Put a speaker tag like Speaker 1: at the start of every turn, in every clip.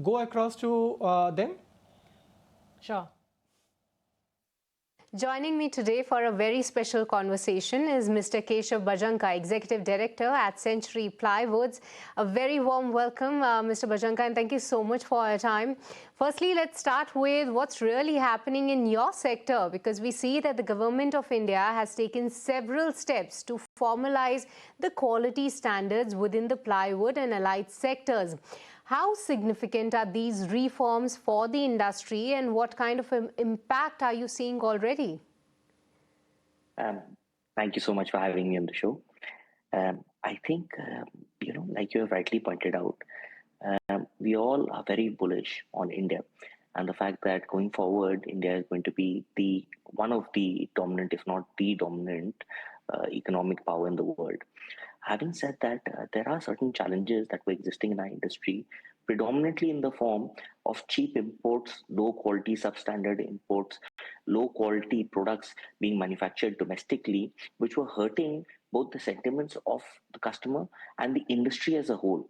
Speaker 1: go across to them.
Speaker 2: Sure. Joining me today for a very special conversation is Mr. Keshav Bhajanka, Executive Director at Century Plywoods. A very warm welcome, Mr. Bhajanka, and thank you so much for your time. Firstly, let's start with what's really happening in your sector, because we see that the Government of India has taken several steps to formalize the quality standards within the plywood and allied sectors. How significant are these reforms for the industry, and what kind of impact are you seeing already?
Speaker 3: Thank you so much for having me on the show. I think, like you have rightly pointed out, we all are very bullish on India and the fact that going forward, India is going to be one of the dominant, if not the dominant, economic power in the world. Having said that, there are certain challenges that were existing in our industry, predominantly in the form of cheap imports, low quality substandard imports, low quality products being manufactured domestically, which were hurting both the sentiments of the customer and the industry as a whole.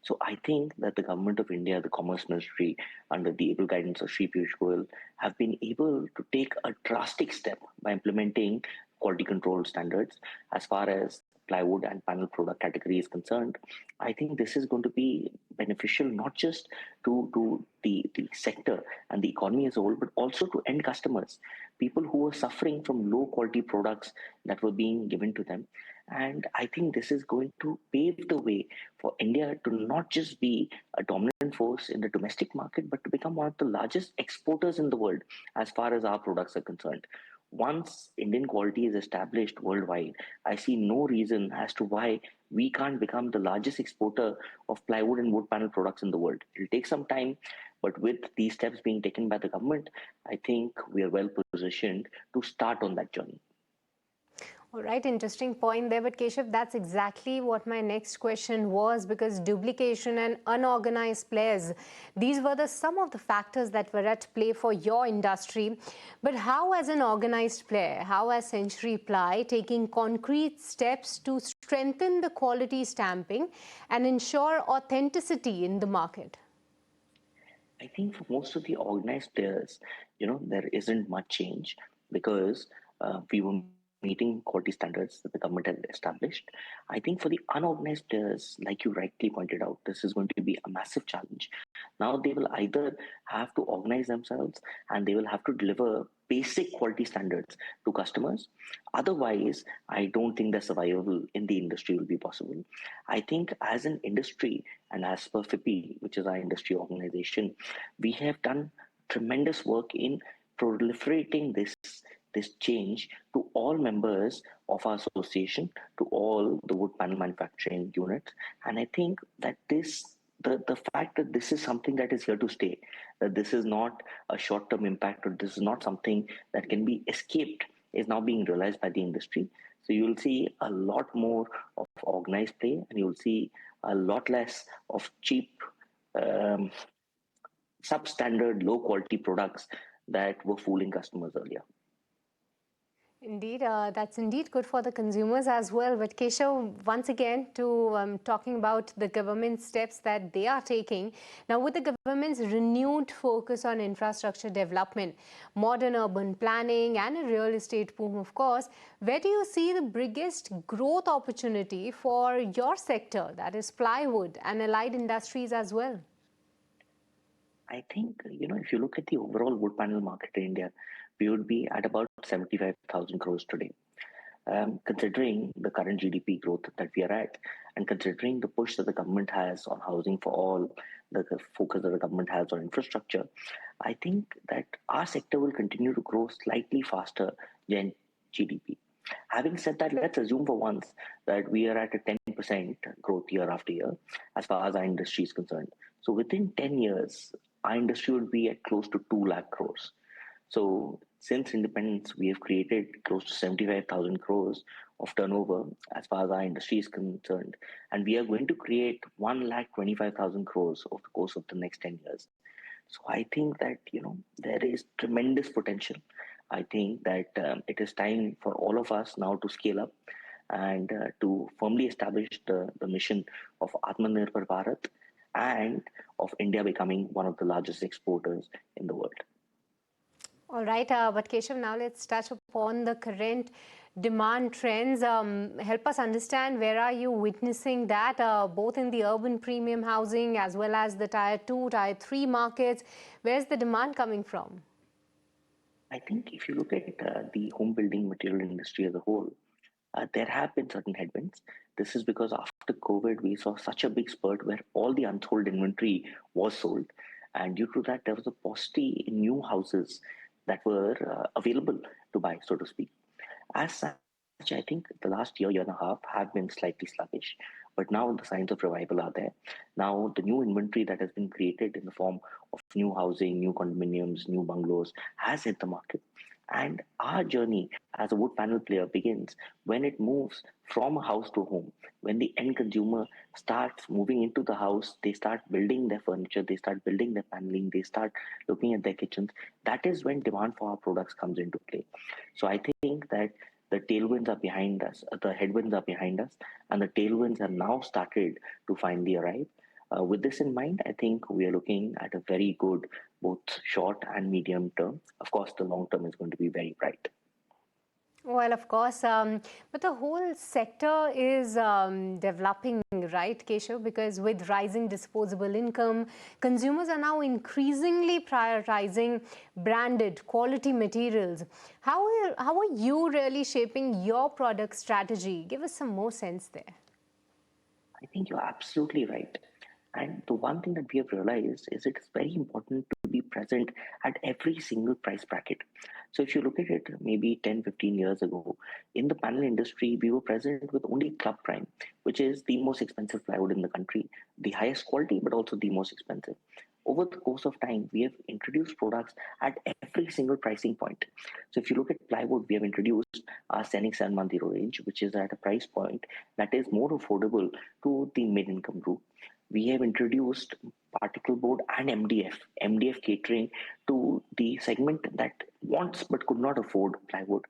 Speaker 3: So I think that the Government of India, the Commerce Ministry, under the able guidance of Shri Piyush Goyal, have been able to take a drastic step by implementing quality control standards as far as plywood and panel product category is concerned. I think this is going to be beneficial not just to the sector and the economy as a whole, but also to end customers, people who were suffering from low quality products that were being given to them. And I think this is going to pave the way for India to not just be a dominant force in the domestic market, but to become one of the largest exporters in the world as far as our products are concerned. Once Indian quality is established worldwide, I see no reason as to why we can't become the largest exporter of plywood and wood panel products in the world. It'll take some time, but with these steps being taken by the government, I think we are well positioned to start on that journey.
Speaker 2: All right, interesting point there. But Keshav, that's exactly what my next question was, because duplication and unorganized players, these were some of the factors that were at play for your industry. But how, as an organized player, how has Century Ply taking concrete steps to strengthen the quality stamping and ensure authenticity in the market?
Speaker 3: I think for most of the organized players, there isn't much change because we were meeting quality standards that the government had established. I think for the unorganized players, like you rightly pointed out, this is going to be a massive challenge. Now they will either have to organize themselves and they will have to deliver basic quality standards to customers. Otherwise, I don't think the survival in the industry will be possible. I think as an industry and as per FIPI, which is our industry organization, we have done tremendous work in proliferating this change to all members of our association, to all the wood panel manufacturing units. And I think that the fact that this is something that is here to stay, that this is not a short-term impact, or this is not something that can be escaped, is now being realized by the industry. So you'll see a lot more of organized play, and you'll see a lot less of cheap, substandard, low-quality products that were fooling customers earlier.
Speaker 2: Indeed, that's indeed good for the consumers as well. But Keshav, once again, to talking about the government steps that they are taking. Now, with the government's renewed focus on infrastructure development, modern urban planning and a real estate boom, of course, where do you see the biggest growth opportunity for your sector, that is plywood and allied industries as well?
Speaker 3: I think, if you look at the overall wood panel market in India, we would be at about 75,000 crores today. Considering the current GDP growth that we are at, and considering the push that the government has on housing for all, the focus that the government has on infrastructure, I think that our sector will continue to grow slightly faster than GDP. Having said that, let's assume for once that we are at a 10% growth year after year as far as our industry is concerned. So within 10 years, our industry would be at close to 2 lakh crores. So since independence, we have created close to 75,000 crores of turnover as far as our industry is concerned. And we are going to create 1,25,000 crores over the course of the next 10 years. So I think that, there is tremendous potential. I think that it is time for all of us now to scale up and to firmly establish the mission of Atmanirbhar Bharat and of India becoming one of the largest exporters in the world.
Speaker 2: All right, but Keshav, now let's touch upon the current demand trends. Help us understand, where are you witnessing that, both in the urban premium housing as well as the tier 2, tier 3 markets? Where's the demand coming from?
Speaker 3: I think if you look at the home building material industry as a whole, there have been certain headwinds. This is because after COVID, we saw such a big spurt where all the unsold inventory was sold. And due to that, there was a paucity in new houses that were available to buy, so to speak. As such, I think the last year, year and a half have been slightly sluggish. But now the signs of revival are there. Now the new inventory that has been created in the form of new housing, new condominiums, new bungalows has hit the market. And our journey as a wood panel player begins when it moves from a house to a home. When the end consumer starts moving into the house, they start building their furniture, they start building their paneling, they start looking at their kitchens. That is when demand for our products comes into play. So I think that the tailwinds are behind us, the headwinds are behind us, and the tailwinds have now started to finally arrive. With this in mind, I think we are looking at a very good both short and medium term. Of course, the long term is going to be very bright.
Speaker 2: Well, of course, but the whole sector is developing, right, Keshav? Because with rising disposable income, consumers are now increasingly prioritizing branded quality materials. How are you really shaping your product strategy? Give us some more sense there.
Speaker 3: I think you're absolutely right. And the one thing that we have realized is it is very important to be present at every single price bracket. So if you look at it maybe 10, 15 years ago, in the panel industry, we were present with only Club Prime, which is the most expensive plywood in the country, the highest quality, but also the most expensive. Over the course of time, we have introduced products at every single pricing point. So if you look at plywood, we have introduced our Scenic 710 range, which is at a price point that is more affordable to the mid-income group. We have introduced particle board and MDF catering to the segment that wants but could not afford plywood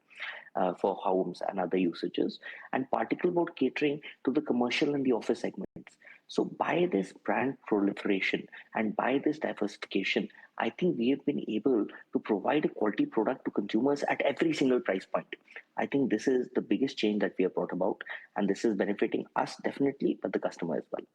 Speaker 3: for homes and other usages, and particle board catering to the commercial and the office segments. So by this brand proliferation and by this diversification, I think we have been able to provide a quality product to consumers at every single price point. I think this is the biggest change that we have brought about, and this is benefiting us definitely, but the customer as well.